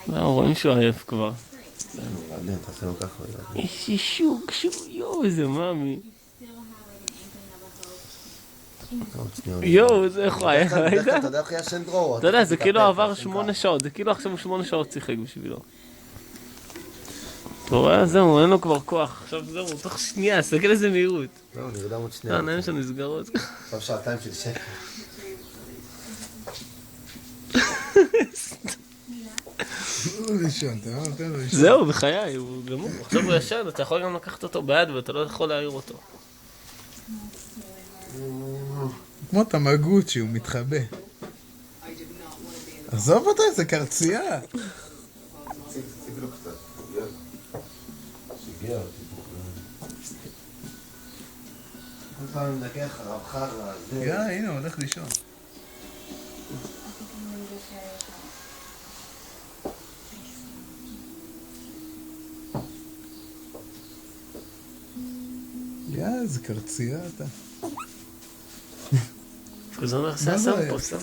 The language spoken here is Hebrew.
רואים שהוא עייף כבר. תעשה לו ככה. איזה שוק, יואו, איזה מאמי. יואו, זה איך הוא עייף. אתה יודע איך ישן דרור. אתה יודע, זה כאילו עבר 8 שעות, זה כאילו עכשיו 8 שעות שיחק בשבילו. אתה רואה? זהו, אין לו כבר כוח. עכשיו זהו, תוך שנייה, סתכל איזה מהירות. לא, נרדם עוד שנייה. העיניים שלנו נסגרות. עכשיו שעתיים של שקר. זהו, בחיי, הוא גמור. עכשיו הוא ישן, אתה יכול גם לקחת אותו ביד ואתה לא יכול להעיר אותו. כמו תמגוצ'י, הוא מתחבא. עזוב אותו, זה קרצייה. שיגע אותי. כל פעם נדקה אחריו חרא. הנה, הוא הולך לישון. איזה קרצייה אתה. זה אומר, זה הסם פה, סם.